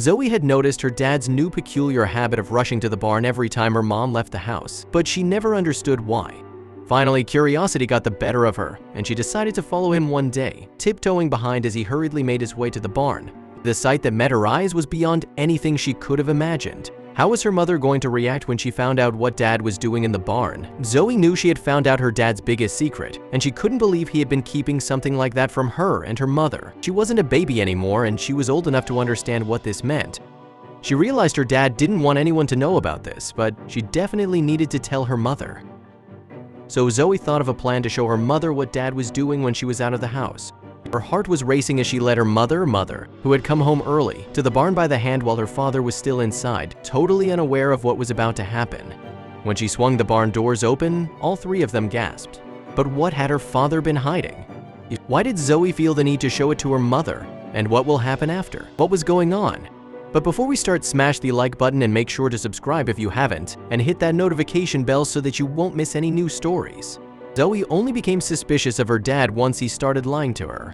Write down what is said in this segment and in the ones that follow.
Zoe had noticed her dad's new peculiar habit of rushing to the barn every time her mom left the house, but she never understood why. Finally, curiosity got the better of her, and she decided to follow him one day, tiptoeing behind as he hurriedly made his way to the barn. The sight that met her eyes was beyond anything she could have imagined. How was her mother going to react when she found out what Dad was doing in the barn? Zoe knew she had found out her dad's biggest secret, and she couldn't believe he had been keeping something like that from her and her mother. She wasn't a baby anymore, and she was old enough to understand what this meant. She realized her dad didn't want anyone to know about this, but she definitely needed to tell her mother. So Zoe thought of a plan to show her mother what Dad was doing when she was out of the house. Her heart was racing as she led her mother, who had come home early, to the barn by the hand while her father was still inside, totally unaware of what was about to happen. When she swung the barn doors open, all three of them gasped. But what had her father been hiding? Why did Zoe feel the need to show it to her mother? And what will happen after? What was going on? But before we start, smash the like button and make sure to subscribe if you haven't, and hit that notification bell so that you won't miss any new stories. Zoe only became suspicious of her dad once he started lying to her.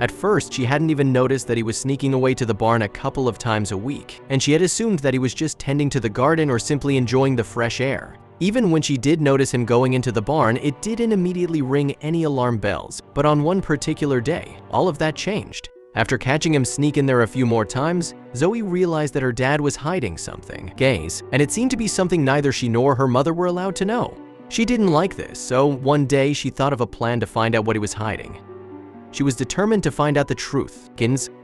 At first, she hadn't even noticed that he was sneaking away to the barn a couple of times a week, and she had assumed that he was just tending to the garden or simply enjoying the fresh air. Even when she did notice him going into the barn, it didn't immediately ring any alarm bells, but on one particular day, all of that changed. After catching him sneak in there a few more times, Zoe realized that her dad was hiding something, gaze, and it seemed to be something neither she nor her mother were allowed to know. She didn't like this, so one day she thought of a plan to find out what he was hiding. She was determined to find out the truth.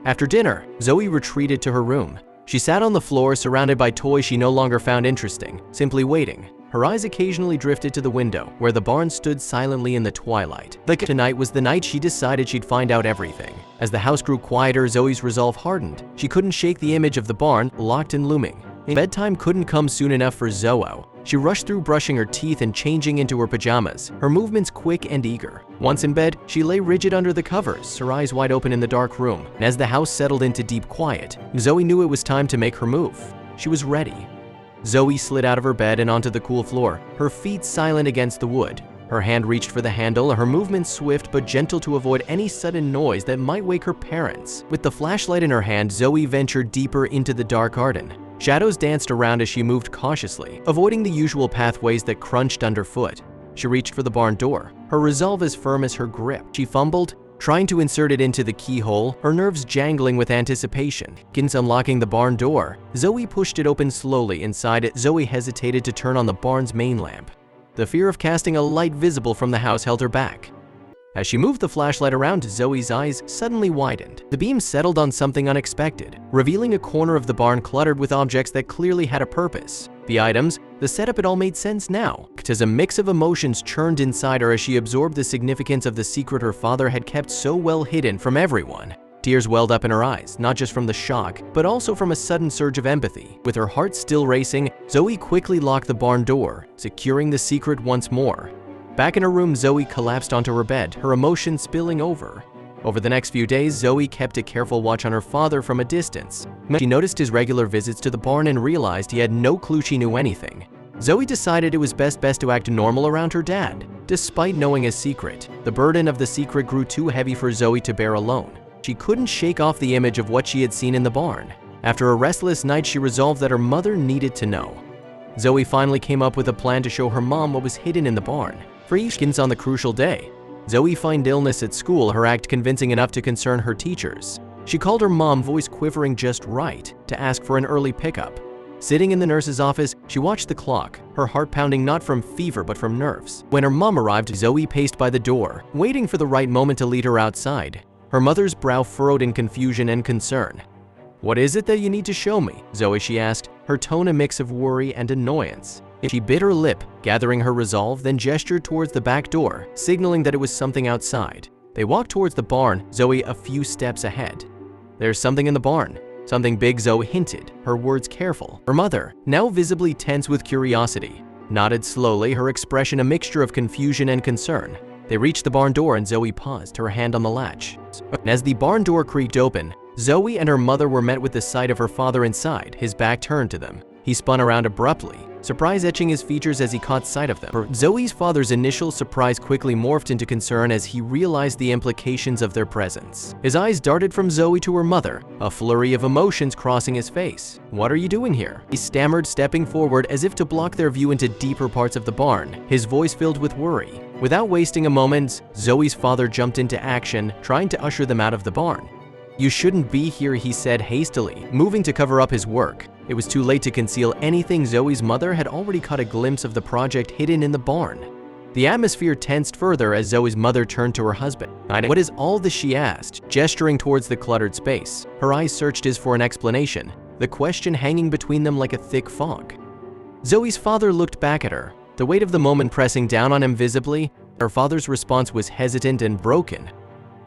After dinner, Zoe retreated to her room. She sat on the floor, surrounded by toys she no longer found interesting, simply waiting. Her eyes occasionally drifted to the window, where the barn stood silently in the twilight. Tonight was the night she decided she'd find out everything. As the house grew quieter, Zoe's resolve hardened. She couldn't shake the image of the barn, locked and looming. Bedtime couldn't come soon enough for Zoe. She rushed through brushing her teeth and changing into her pajamas, her movements quick and eager. Once in bed, she lay rigid under the covers, her eyes wide open in the dark room. And as the house settled into deep quiet, Zoe knew it was time to make her move. She was ready. Zoe slid out of her bed and onto the cool floor, her feet silent against the wood. Her hand reached for the handle, her movements swift but gentle to avoid any sudden noise that might wake her parents. With the flashlight in her hand, Zoe ventured deeper into the dark garden. Shadows danced around as she moved cautiously, avoiding the usual pathways that crunched underfoot. She reached for the barn door, her resolve as firm as her grip. She fumbled, trying to insert it into the keyhole, her nerves jangling with anticipation. Unlocking the barn door, Zoe pushed it open slowly. Inside it, Zoe hesitated to turn on the barn's main lamp. The fear of casting a light visible from the house held her back. As she moved the flashlight around, Zoe's eyes suddenly widened. The beam settled on something unexpected, revealing a corner of the barn cluttered with objects that clearly had a purpose. The items, the setup, it all made sense now. As a mix of emotions churned inside her as she absorbed the significance of the secret her father had kept so well hidden from everyone. Tears welled up in her eyes, not just from the shock, but also from a sudden surge of empathy. With her heart still racing, Zoe quickly locked the barn door, securing the secret once more. Back in her room, Zoe collapsed onto her bed, her emotions spilling over. Over the next few days, Zoe kept a careful watch on her father from a distance. She noticed his regular visits to the barn and realized he had no clue she knew anything. Zoe decided it was best to act normal around her dad. Despite knowing his secret, the burden of the secret grew too heavy for Zoe to bear alone. She couldn't shake off the image of what she had seen in the barn. After a restless night, she resolved that her mother needed to know. Zoe finally came up with a plan to show her mom what was hidden in the barn. For Ishkins on the crucial day, Zoe feigned illness at school, her act convincing enough to concern her teachers. She called her mom, voice quivering just right, to ask for an early pickup. Sitting in the nurse's office, she watched the clock, her heart pounding not from fever but from nerves. When her mom arrived, Zoe paced by the door, waiting for the right moment to lead her outside. Her mother's brow furrowed in confusion and concern. "What is it that you need to show me?" Zoe, she asked, her tone a mix of worry and annoyance. She bit her lip, gathering her resolve, then gestured towards the back door, signaling that it was something outside. They walked towards the barn, Zoe a few steps ahead. "There's something in the barn." "Something big," Zoe hinted, her words careful. Her mother, now visibly tense with curiosity, nodded slowly, her expression a mixture of confusion and concern. They reached the barn door and Zoe paused, her hand on the latch. As the barn door creaked open, Zoe and her mother were met with the sight of her father inside, his back turned to them. He spun around abruptly, surprise etching his features as he caught sight of them. Zoe's father's initial surprise quickly morphed into concern as he realized the implications of their presence. His eyes darted from Zoe to her mother, a flurry of emotions crossing his face. "What are you doing here?" he stammered, stepping forward as if to block their view into deeper parts of the barn, his voice filled with worry. Without wasting a moment, Zoe's father jumped into action, trying to usher them out of the barn. "You shouldn't be here," he said hastily, moving to cover up his work. It was too late to conceal anything. Zoe's mother had already caught a glimpse of the project hidden in the barn. The atmosphere tensed further as Zoe's mother turned to her husband. "What is all this?" she asked, gesturing towards the cluttered space. Her eyes searched his for an explanation, the question hanging between them like a thick fog. Zoe's father looked back at her, the weight of the moment pressing down on him visibly. Her father's response was hesitant and broken.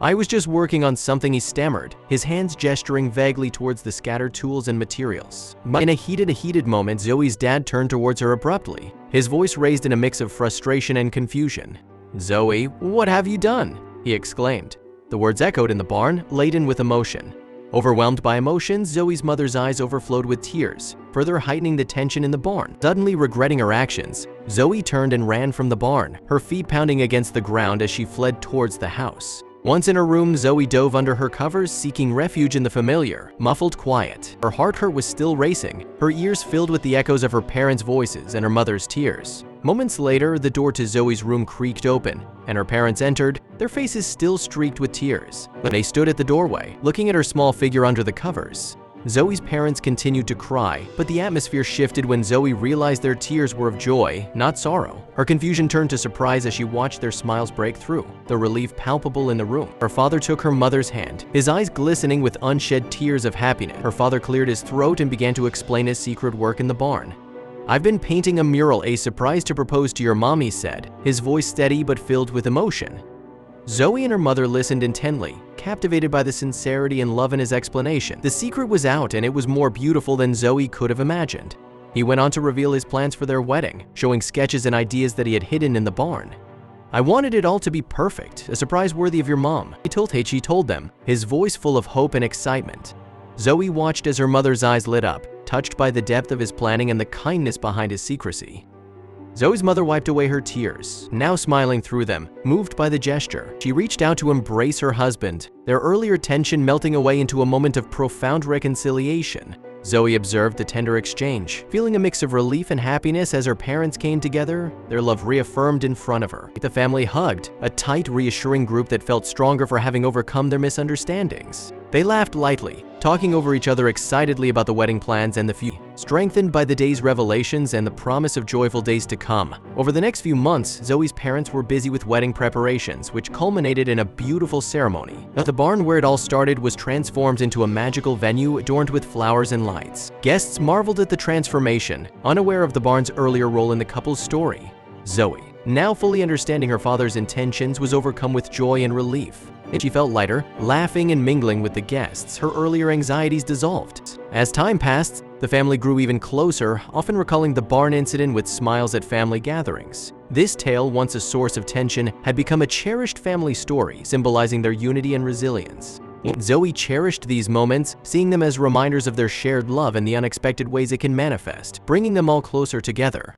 "I was just working on something," he stammered, his hands gesturing vaguely towards the scattered tools and materials. In a heated moment, Zoe's dad turned towards her abruptly, his voice raised in a mix of frustration and confusion. "Zoe, what have you done?" he exclaimed. The words echoed in the barn, laden with emotion. Overwhelmed by emotions, Zoe's mother's eyes overflowed with tears, further heightening the tension in the barn. Suddenly regretting her actions, Zoe turned and ran from the barn, her feet pounding against the ground as she fled towards the house. Once in her room, Zoe dove under her covers, seeking refuge in the familiar, muffled quiet. Her heart was still racing, her ears filled with the echoes of her parents' voices and her mother's tears. Moments later, the door to Zoe's room creaked open, and her parents entered, their faces still streaked with tears. They stood at the doorway, looking at her small figure under the covers. Zoe's parents continued to cry, but the atmosphere shifted when Zoe realized their tears were of joy, not sorrow. Her confusion turned to surprise as she watched their smiles break through, the relief palpable in the room. Her father took her mother's hand, his eyes glistening with unshed tears of happiness. Her father cleared his throat and began to explain his secret work in the barn. "I've been painting a mural, a surprise to propose to your mom," he said, his voice steady but filled with emotion. Zoe and her mother listened intently, captivated by the sincerity and love in his explanation. The secret was out, and it was more beautiful than Zoe could have imagined. He went on to reveal his plans for their wedding, showing sketches and ideas that he had hidden in the barn. "I wanted it all to be perfect, a surprise worthy of your mom," he told them, his voice full of hope and excitement. Zoe watched as her mother's eyes lit up, touched by the depth of his planning and the kindness behind his secrecy. Zoe's mother wiped away her tears, now smiling through them, moved by the gesture. She reached out to embrace her husband, their earlier tension melting away into a moment of profound reconciliation. Zoe observed the tender exchange, feeling a mix of relief and happiness as her parents came together, their love reaffirmed in front of her. The family hugged, a tight, reassuring group that felt stronger for having overcome their misunderstandings. They laughed lightly, talking over each other excitedly about the wedding plans and the future, strengthened by the day's revelations and the promise of joyful days to come. Over the next few months, Zoe's parents were busy with wedding preparations, which culminated in a beautiful ceremony. The barn where it all started was transformed into a magical venue adorned with flowers and lights. Guests marveled at the transformation, unaware of the barn's earlier role in the couple's story. Zoe, now fully understanding her father's intentions, was overcome with joy and relief. She felt lighter, laughing and mingling with the guests, her earlier anxieties dissolved. As time passed, the family grew even closer, often recalling the barn incident with smiles at family gatherings. This tale, once a source of tension, had become a cherished family story, symbolizing their unity and resilience. Zoe cherished these moments, seeing them as reminders of their shared love and the unexpected ways it can manifest, bringing them all closer together.